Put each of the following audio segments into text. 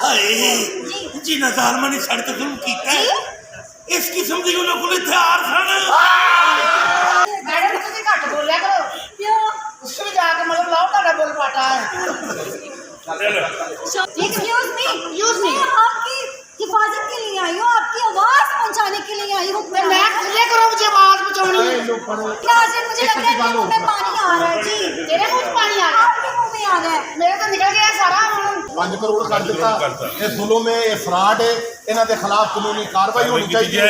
हाय जिन्ना जालमा ने साढ़े ते जुल्म कीता इस किस्म दी उन्हां कोल हथियार सन। मैडम तुसीं घट बोलिया करो क्यों उसको जाके मतलब लाओ ਤੁਹਾਡਾ बोल पाटा है। एक्सक्यूज मी आपकी हिफाजत के लिए आई हूँ, आपकी आवाज पहुंचाने के लिए आई हूँ। मैं खुले करो मुझे आवाज पहुंचानी है। नाज़रीन मुझे लग रहा है कि मुंह में पानी आ रहा है जी। तेरे मुंह में पानी आ रहा है, आपके मुंह में आ रहा है। मेरे तो निकल गया सारा। 5 करोड़ कर दिता ये जुल्म है, ये फ्रॉड है, इन्हां दे खिलाफ कानूनी कार्रवाई होनी चाहिए।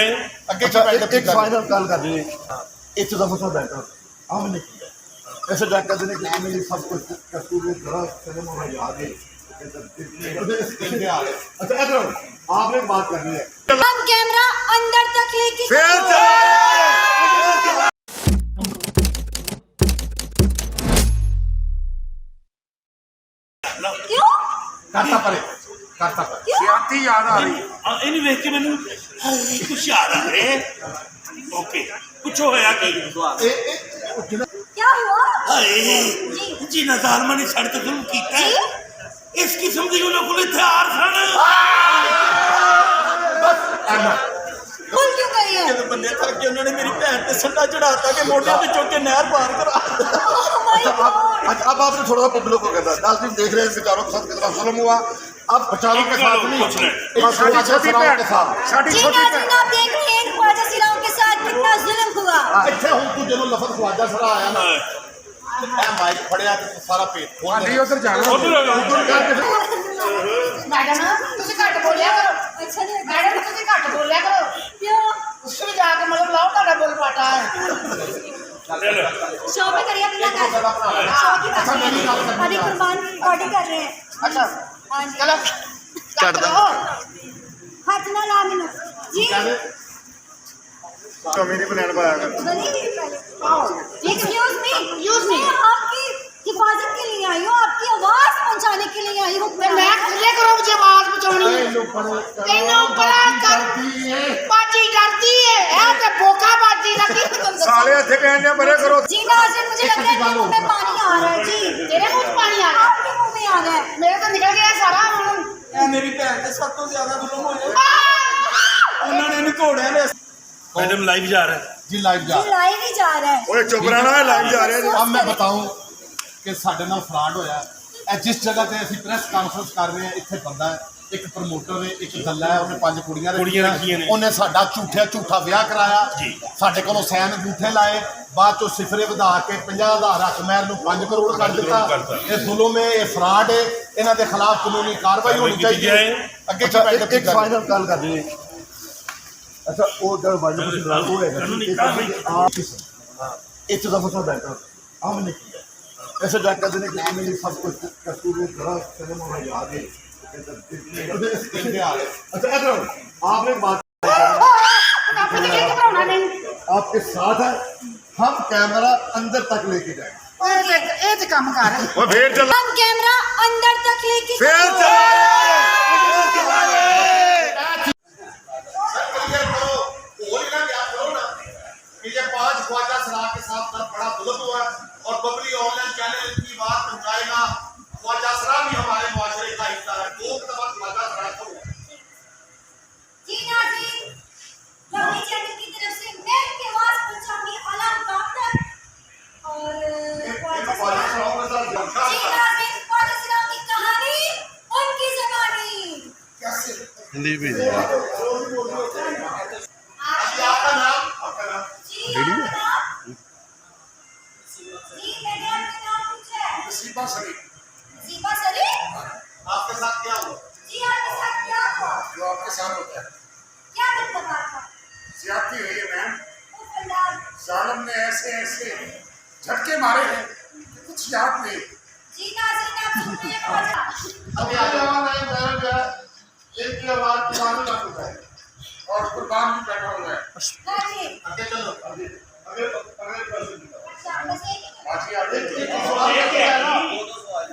अगे एक फाइनल गल कर रही है इस दफा सा बैठा हमने किया ऐसे जाकर देने के लिए मेरी सब कुछ कसूर जरा सिनेमा में याद है। अच्छा इधर आपने एक बात करनी है हम कैमरा अंदर तक लेके क्यों करता परे सियाती याद आ रही इन वेख के मैनू कुछ याद आ रहे ओके कुछ होया कि क्या हुआ? हाय जिन्ना जालमा ने साढ़े ते जुल्म कीता इस किस्म दी उन्हां कोल हथियार सन। भूल क्यों गई है? जब बंदे थक गए उन्होंने मेरी भैन पे सट्टा चढ़ाता कि मोटे पे चौक के नहर पार करा। Oh my God! अब आपने थोड़ा सा पब्लिक को कहता है 10 दिन देख रहे हैं बेचारों के साथ कितना जुल्म हुआ। अब बेचारों के साथ नहीं के साथ जी नाज़रीन आप देख रहे हैं ख्वाजा सिराओं के साथ कितना जुल्म हुआ। ਇੱਥੇ ਹੁਣ ਤੂੰ ਜਦੋਂ ਲਫ਼ਜ਼ ਖਵਾਜਾ ਸਰਾ ਆਇਆ ਨਾ ਇਹ ਮਾਈਕ ਫੜਿਆ ਤੇ ਸਾਰਾ ਭੇਤ ਖੋਲ ਦੇ उधर जाना मैडम तुसीं घट बोलिया करो। अच्छा नहीं मैडम तुसीं घट बोलिया करो क्यों? उसको जाके मतलब लाओ ਤੁਹਾਡਾ बोल पाटा है। शो पे करिए अपना काम। शो की बात है। अभी कुर्बान की रिकॉर्डिंग कर रहे हैं। अच्छा हाँ जी। चलो कट दो हाथ ना ला मैनू जी। मेरी बहन पाया कर एक्सक्यूज मी आपकी हिफाजत के लिए आई हूँ, आपकी आवाज पहुंचाने के लिए आई हूँ। मैं खुले करो मुझे आवाज पहुंचानी है। तेनों बड़ा कर बाजी डरती है ते भूखा बाजी लगी साले इतने कहने बड़े करो जी नाज़रीन मुझे लग रहा है कि मुंह में पानी आ रहा है जी। तेरे मुंह में पानी आ रहा है, आपके मुंह में आ रहा है। मेरे तो निकल गया सारा। मेरी भैन पे सब तो ज्यादा जुल्म होया उन्होंने इन्हें घोड़े ने मैडम लाइव जा रहा है ਜੀ ਲਾਈਵ ਜਾ जी लाइव ही जा रहा है। ओए चुप रहना है लाइव जा रहे हैं अब मैं बताऊं कि ਸਾਡੇ ਨਾਲ ਫਰਾਡ ਹੋਇਆ ਇਹ ਜਿਸ ਜਗ੍ਹਾ ਤੇ ਅਸੀਂ ਪ੍ਰੈਸ ਕਾਨਫਰੰਸ ਕਰ ਰਹੇ ਹਾਂ ਇੱਥੇ ਬੰਦਾ ਹੈ ਇੱਕ ਪ੍ਰਮੋਟਰ ਹੈ ਇੱਕ ਗੱਲਾ ਹੈ ਉਹਨੇ 5 ਕੁੜੀਆਂ ਰੱਖੀਆਂ ਨੇ। ਉਹਨੇ ਸਾਡਾ ਝੂਠਾ ਵਿਆਹ ਕਰਾਇਆ ਸਾਡੇ ਕੋਲੋਂ ਸੈਨ ਅੰਗੂਠੇ ਲਾਏ ਬਾਅਦ ਚੋਂ ਸਿਫਰੇ ਵਧਾ ਕੇ 50,000 ਰੱਖ ਮਹਿਰ ਨੂੰ 5 ਕਰੋੜ ਕਰ ਦਿੱਤਾ। ਇਹ ਜ਼ੁਲਮ ਹੈ, ਇਹ ਫਰਾਡ ਹੈ, ਇਹਨਾਂ ਦੇ ਖਿਲਾਫ ਕਾਨੂੰਨੀ ਕਾਰਵਾਈ ਹੋਣੀ ਚਾਹੀਦੀ ਹੈ। ਅੱਗੇ एक फाइनल गल कर रही है अच्छा वो जब वाइल्ड वो है आप इस दफा सा बैठा हमने किया ऐसे जाकर देने के लिए मेरी सब कुछ कसूर जरा सिनेमा में याद है। अच्छा इधर आपने एक बात आपके साथ है हम कैमरा अंदर तक लेके जाएंगे। ये तो काम कर वो फिर चल हम कैमरा अंदर तक लेके ये 5 ख्वाजा सरा के साथ बड़ा जुल्म हुआ और पब्लिक ऑनलाइन चैनल की बात पहुंचाएगा। ख्वाजा सरा भी हमारे मुआशरे का हिस्सा है। 2 दफा ख्वाजा सरा को जी नाज़रीन लवली चैनल की तरफ से मैं की आवाज पहुंचाऊंगी आलम डॉक्टर और ख्वाजा सिराओं की कहानी उनकी ज़बानी। हिंदी भी आपका नाम जी आपका नाम? जी मैंने आपका नाम पूछा है। नसीबा शरीफ। नसीबा शरीफ? आपके साथ क्या हुआ? जी आपके साथ क्या हुआ? जो आपके साथ होता है क्या मतलब आपका? ज्यादती हुई है मैम। ओ फंडाल। जालिम ने ऐसे झटके मारे हैं कि कुछ याद नहीं। जी नाज़रीन आप सुन रहे हैं ख्वाजा। अभी आवाज है मेरा इनकी आवाज की मालूम ना होता है और कुर्बान भी बैठा हुआ है। हाँ जी। आगे चलो आगे आगे पर्सन अच्छा बस एक आगे आगे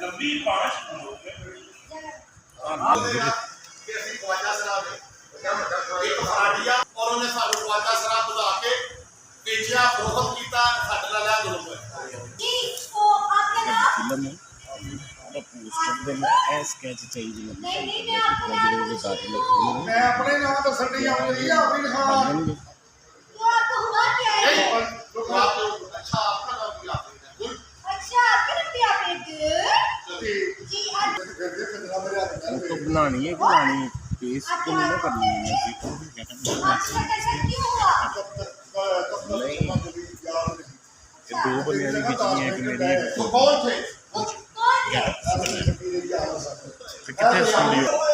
लंबी 5 कैसी ख्वाजा सरा ने एक फराडिया और उन्हें सानू ख्वाजा सरा बुला के बेचिया बहुत कीता साडे नाल जुल्म है जी तो आपका नाम? डिस्टर्ब देना ए स्केच चाहिए नहीं नहीं मैं आपको मैं अपने नाम दसन नहीं आऊंगी अपनी लिखा तो आपको हुआ क्या है अच्छा आपका नाम क्या है अच्छा आपके नाम भी आप एक जी तो बनानी है बनानी पेस्ट तो नहीं करनी है अच्छा कैसा क्यों हुआ नहीं ये दो बंदे की खिंचनी है कि मेरी कौन थे कौन है कितने स्टूडियो